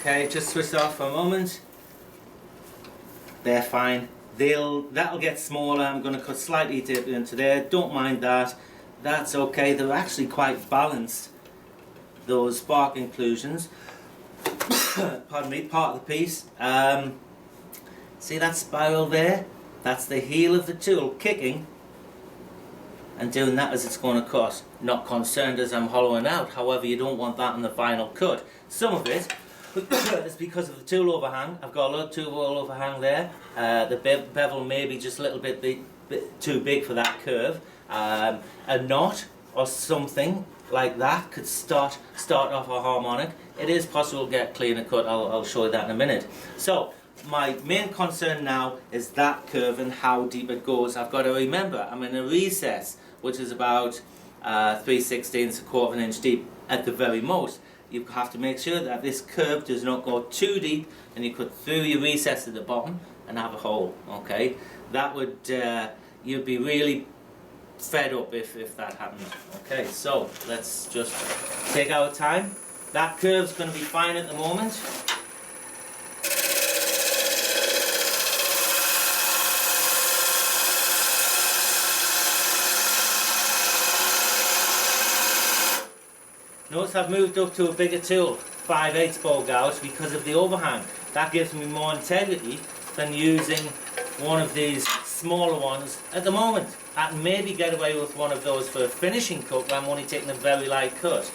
Okay, just switch off for a moment. They're fine. That'll get smaller. I'm going to cut slightly deeper into there. Don't mind that. That's okay. They're actually quite balanced, those bark inclusions. Pardon me, part of the piece. See that spiral there? That's the heel of the tool kicking and doing that as it's going to cut. Not concerned as I'm hollowing out. However, you don't want that in the final cut. Some of it is because of the tool overhang. I've got a little tool overhang there. The bevel may be just a little bit too big for that curve. A knot or something like that could start off a harmonic. It is possible to get cleaner cut. I'll show you that in a minute. So my main concern now is that curve and how deep it goes. I've got to remember I'm in a recess which is about 3/16, a quarter of an inch deep at the very most. You have to make sure that this curve does not go too deep and you cut through your recess at the bottom and have a hole. Okay, that would you'd be really fed up if that happened. Okay, so let's just take our time. That curve's going to be fine at the moment. Notice I've moved up to a bigger tool, 5/8 ball gouge, because of the overhang. That gives me more integrity than using one of these smaller ones at the moment. I can maybe get away with one of those for a finishing cut where I'm only taking a very light cut.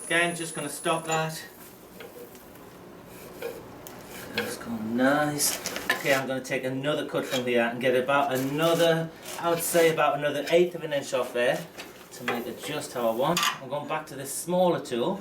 Again, just going to stop that. That's gone nice. Okay, I'm going to take another cut from here and get about another, I would say about another 1/8 of an inch off there to make it just how I want. I'm going back to this smaller tool.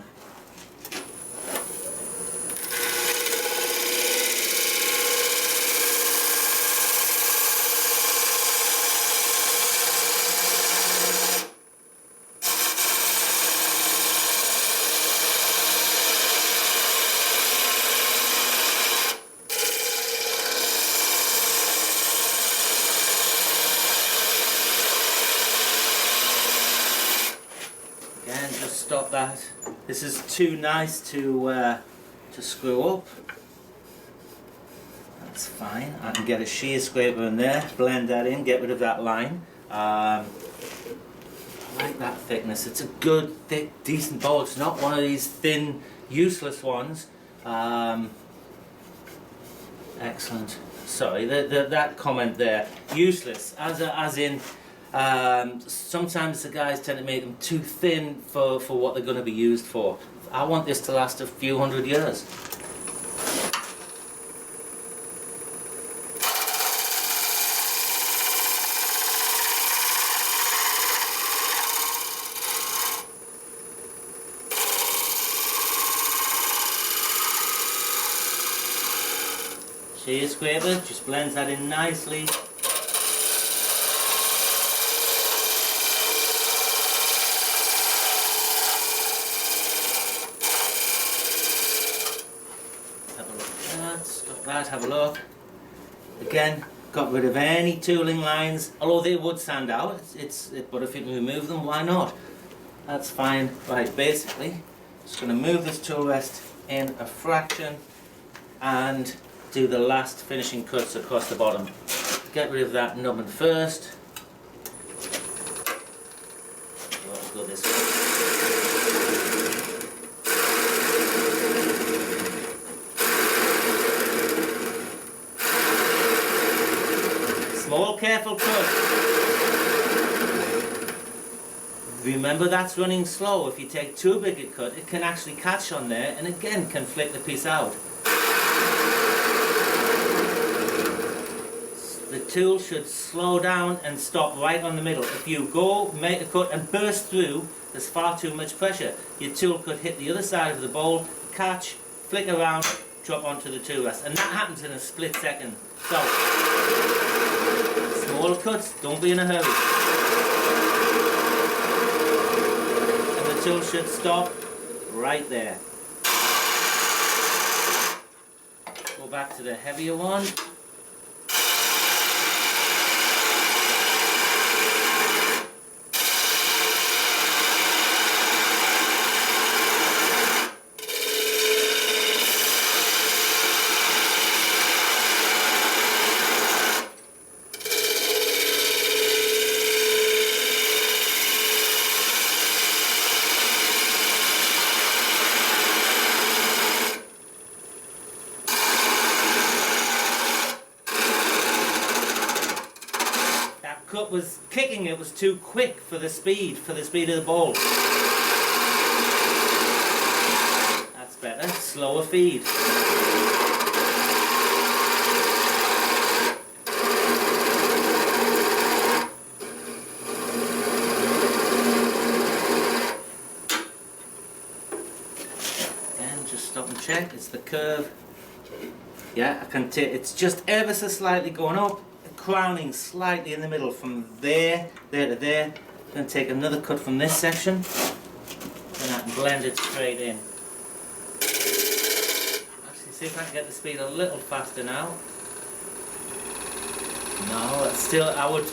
Stop that. This is too nice to screw up. That's fine. I can get a shear scraper in there, blend that in, get rid of that line. I like that thickness. It's a good, thick, decent bowl. It's not one of these thin, useless ones. Excellent. Sorry, that comment there. Useless, as in. Sometimes the guys tend to make them too thin for what they're going to be used for. I want this to last a few hundred years. Shear scraper just blends that in nicely. Stop that, have a look. Again, got rid of any tooling lines, although they would stand out. But if you can remove them, why not? That's fine. Right, basically, just going to move this tool rest in a fraction and do the last finishing cuts across the bottom. Get rid of that nubbin first. Let's go this way. Small, careful cut. Remember, that's running slow. If you take too big a cut, it can actually catch on there and again can flick the piece out. The tool should slow down and stop right on the middle. If you go, make a cut and burst through, there's far too much pressure. Your tool could hit the other side of the bowl, catch, flick around, drop onto the tool rest. And that happens in a split second. So, smaller cuts, don't be in a hurry. And the tool should stop right there. Go back to the heavier one. Cut was kicking, it was too quick for the speed of the bowl. That's better, slower feed. And just stop and check, it's the curve. Yeah, I can take, it's just ever so slightly going up. Crowning slightly in the middle from there to there. I'm going to take another cut from this section and I can blend it straight in. Actually, see if I can get the speed a little faster now. No, that's still, I would...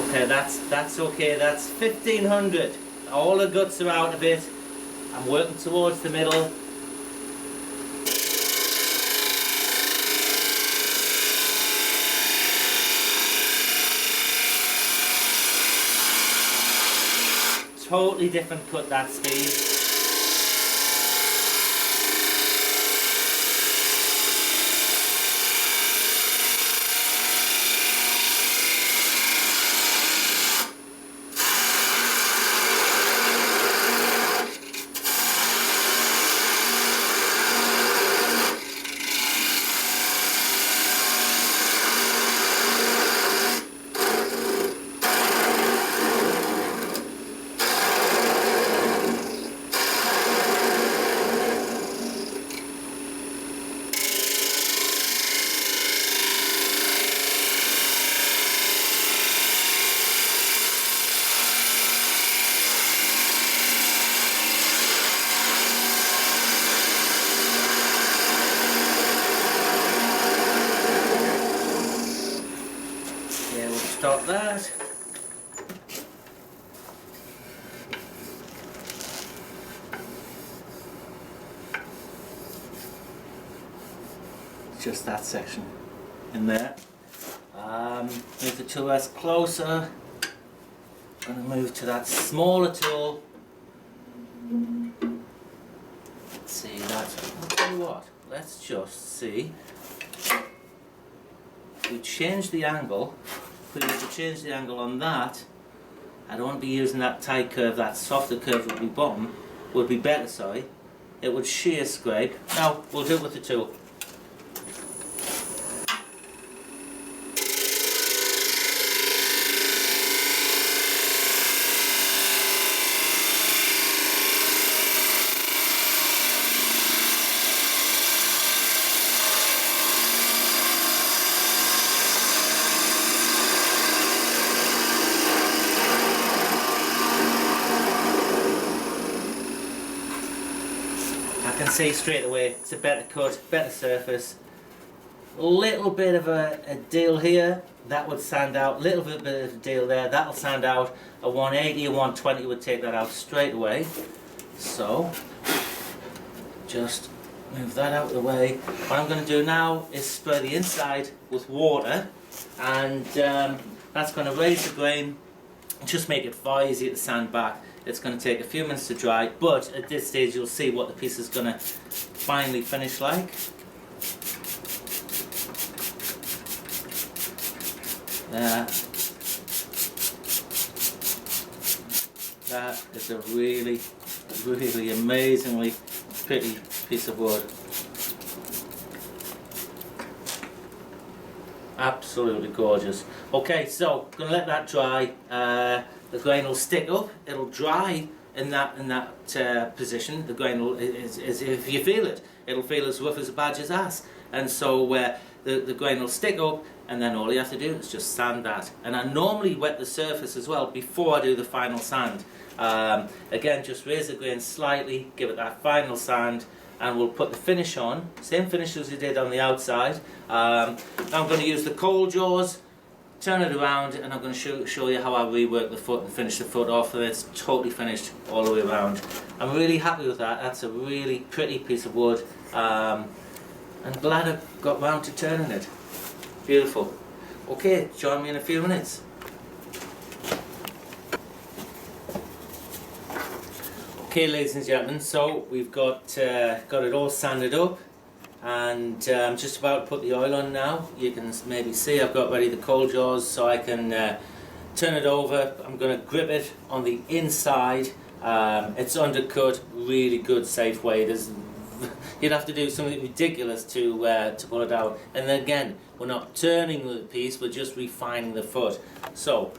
okay, that's okay, that's 1500. All the guts are out a bit. I'm working towards the middle. Totally different cut, that speed. Stop that. Just that section in there. Move the tool rest closer. I'm going to move to that smaller tool. Let's see that. I'll tell you what. Let's just see. If we change the angle. If we change the angle on that, I don't want to be using that tight curve, that softer curve would be bottom, would be better, sorry. It would shear scrape. Now, we'll do it with the tool. I can see straight away it's a better cut, better surface. A little bit of a deal here, that would sand out. Little bit of a deal there, that'll sand out. A 180, a 120 would take that out straight away. So, just move that out of the way. What I'm going to do now is spray the inside with water, and that's going to raise the grain, just make it far easier to sand back. It's going to take a few minutes to dry, but at this stage you'll see what the piece is going to finally finish like. There. That is a really, really amazingly pretty piece of wood. Absolutely gorgeous. Okay, so I'm gonna let that dry. The grain will stick up. It'll dry in that position. The grain will, is if you feel it, it'll feel as rough as a badger's ass. And so the grain will stick up, and then all you have to do is just sand that. And I normally wet the surface as well before I do the final sand. Again, just raise the grain slightly, give it that final sand, and we'll put the finish on, same finish as we did on the outside. Now I'm going to use the coal jaws, turn it around, and I'm going to show you how I rework the foot and finish the foot off, and it's totally finished all the way around. I'm really happy with that. That's a really pretty piece of wood. I'm glad I got round to turning it. Beautiful. Okay, join me in a few minutes. Okay, ladies and gentlemen, so we've got it all sanded up, and I'm just about to put the oil on now. You can maybe see I've got ready the coal jaws so I can turn it over. I'm going to grip it on the inside. It's undercut, really good, safe way. You'd have to do something ridiculous to pull it out. And then again, we're not turning the piece, we're just refining the foot. So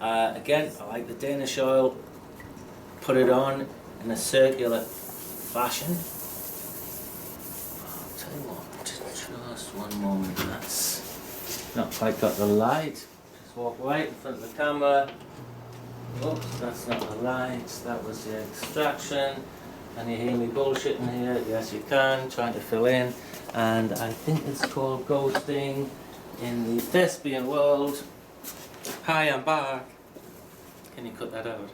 again, I like the Danish oil. Put it on in a circular fashion. I'll tell you what, just one moment, that's not quite got the light. Just walk right in front of the camera. Oops, that's not the light, that was the extraction. Can you hear me bullshitting here? Yes you can, trying to fill in. And I think it's called ghosting in the thespian world. Hi, I'm back. Can you cut that out?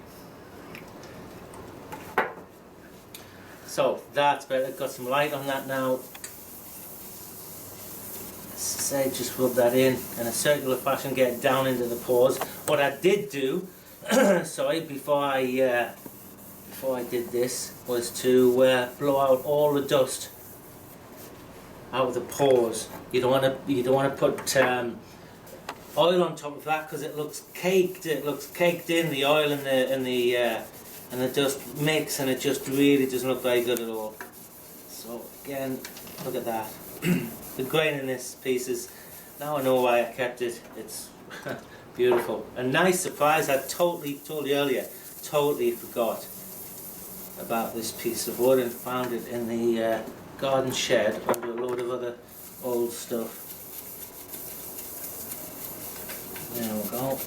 So that's better, got some light on that now. Say just rub that in a circular fashion, get it down into the pores. What I did do, sorry, before I did this, was to blow out all the dust out of the pores. You don't want to put oil on top of that because it looks caked. It looks caked in the oil and the dust mix, and it just really doesn't look very good at all. So again, look at that. The grain in this piece is, now I know why I kept it. It's beautiful. A nice surprise. I told you earlier, totally forgot about this piece of wood and found it in the garden shed under a load of other old stuff. There we go.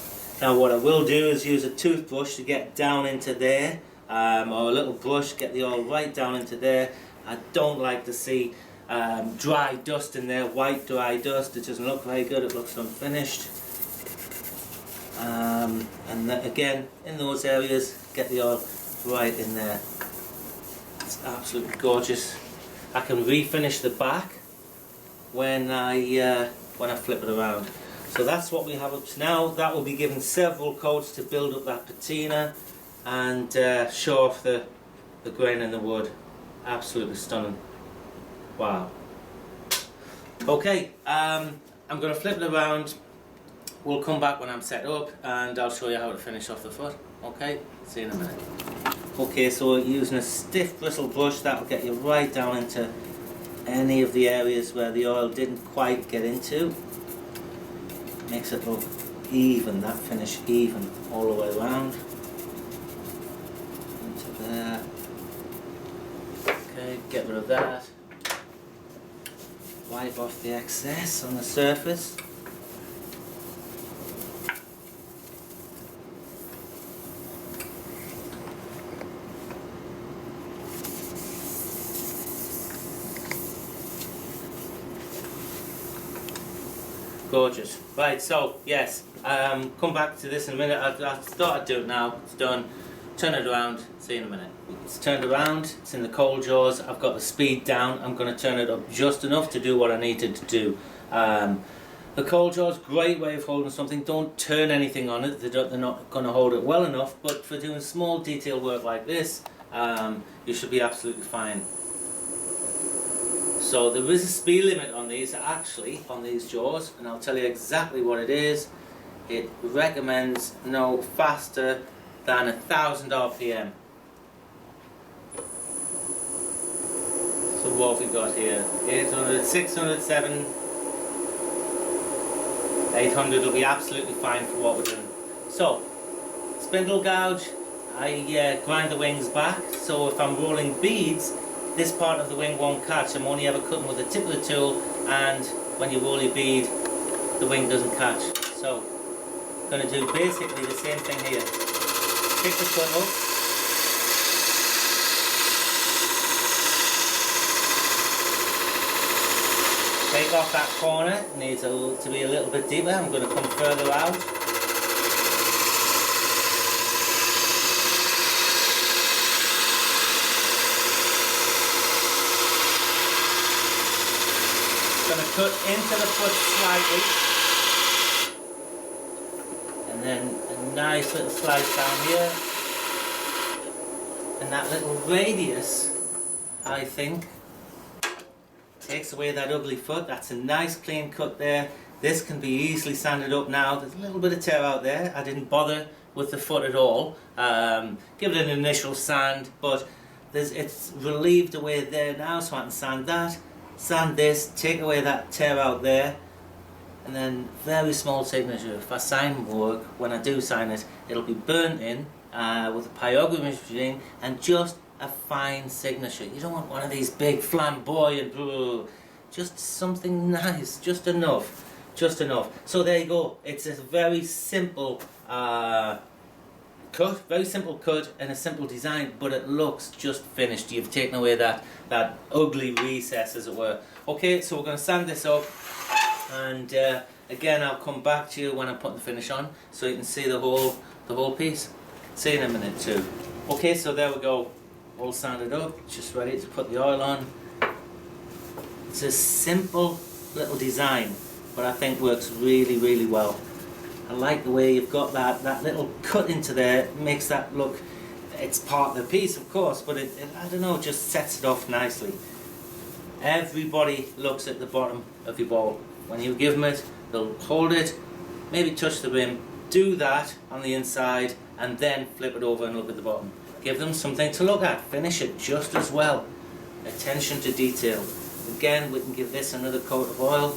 Now what I will do is use a toothbrush to get down into there, or a little brush, get the oil right down into there. I don't like to see dry dust in there, white dry dust. It doesn't look very good, it looks unfinished. And again, in those areas, get the oil right in there. It's absolutely gorgeous. I can refinish the back when I flip it around. So that's what we have up to now. That will be given several coats to build up that patina and show off the grain in the wood. Absolutely stunning. Wow. Okay, I'm going to flip it around. We'll come back when I'm set up and I'll show you how to finish off the foot. Okay, see you in a minute. Okay, so using a stiff bristle brush, that will get you right down into any of the areas where the oil didn't quite get into. Makes it look even, that finish even all the way around. Into there. Okay, get rid of that. Wipe off the excess on the surface. Gorgeous. Right, so yes, come back to this in a minute. I thought I'd do it now. It's done. Turn it around. See you in a minute. It's turned around. It's in the coal jaws. I've got the speed down. I'm going to turn it up just enough to do what I needed to do. The coal jaws, great way of holding something. Don't turn anything on it. They're not going to hold it well enough. But for doing small detail work like this, you should be absolutely fine. So there is a speed limit on these, actually, on these jaws, and I'll tell you exactly what it is. it recommends no faster than 1000 RPM. So what have we got here? 800, 600, 7, 800 will be absolutely fine for what we're doing. So, spindle gouge, I grind the wings back, so if I'm rolling beads, this part of the wing won't catch. I'm only ever cutting with the tip of the tool, and when you roll your bead, the wing doesn't catch. So, I'm going to do basically the same thing here. Pick the cut up. Take off that corner, it needs to be a little bit deeper. I'm going to come further out. Going to cut into the foot slightly, and then a nice little slice down here, and that little radius, I think, takes away that ugly foot. That's a nice clean cut there. This can be easily sanded up now. There's a little bit of tear out there. I didn't bother with the foot at all. Give it an initial sand, but it's relieved away there now, so I can sand that, sand this, take away that tear out there, and then very small signature. If I sign work, when I do sign it, it'll be burnt in with a pyrography machine, and just a fine signature. You don't want one of these big flamboyant, just something nice, just enough. So there you go. It's a very simple cut, very simple cut and a simple design, but it looks just finished. You've taken away that ugly recess, as it were. Okay, so we're going to sand this up, and again I'll come back to you when I put the finish on, so you can see the whole piece. See you in a minute too. Okay, so there we go. All sanded up, just ready to put the oil on. It's a simple little design, but I think works really, really well. I like the way you've got that little cut into there. It makes that look, it's part of the piece of course, but it I don't know, just sets it off nicely. Everybody looks at the bottom of your bowl. When you give them it, they'll hold it, maybe touch the rim, do that on the inside, and then flip it over and look at the bottom. Give them something to look at. Finish it just as well. Attention to detail. Again, we can give this another coat of oil.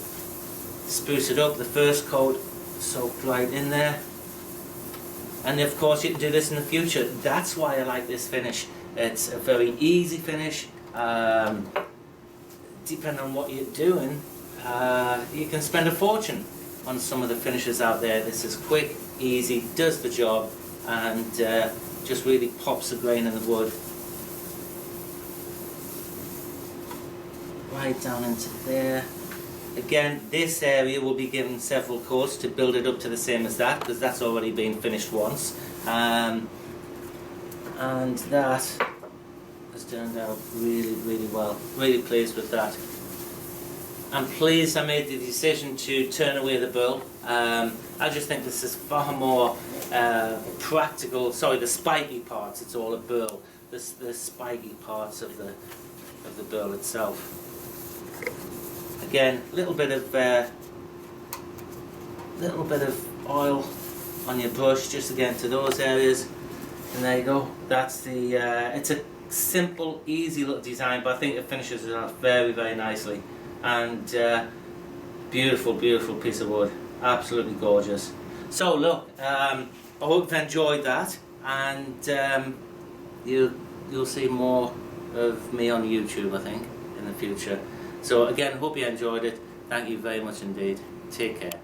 Spruce it up. The first coat soaked right in there. And of course you can do this in the future. That's why I like this finish. It's a very easy finish. Depending on what you're doing, you can spend a fortune on some of the finishes out there. This is quick, easy, does the job, and just really pops the grain in the wood. Right down into there. Again, this area will be given several coats to build it up to the same as that, because that's already been finished once. And that has turned out really, really well. Really pleased with that. I'm pleased I made the decision to turn away the Burl. I just think this is far more practical. Sorry, the spiky parts, it's all a Burl. The spiky parts of the Burl itself. Again, little bit of oil on your brush, just again to those areas, and there you go. That's the. It's a simple, easy little design, but I think it finishes it off very, very nicely. And beautiful, beautiful piece of wood. Absolutely gorgeous. So look, I hope you've enjoyed that, and you'll see more of me on YouTube, I think, in the future. So again, hope you enjoyed it. Thank you very much indeed. Take care.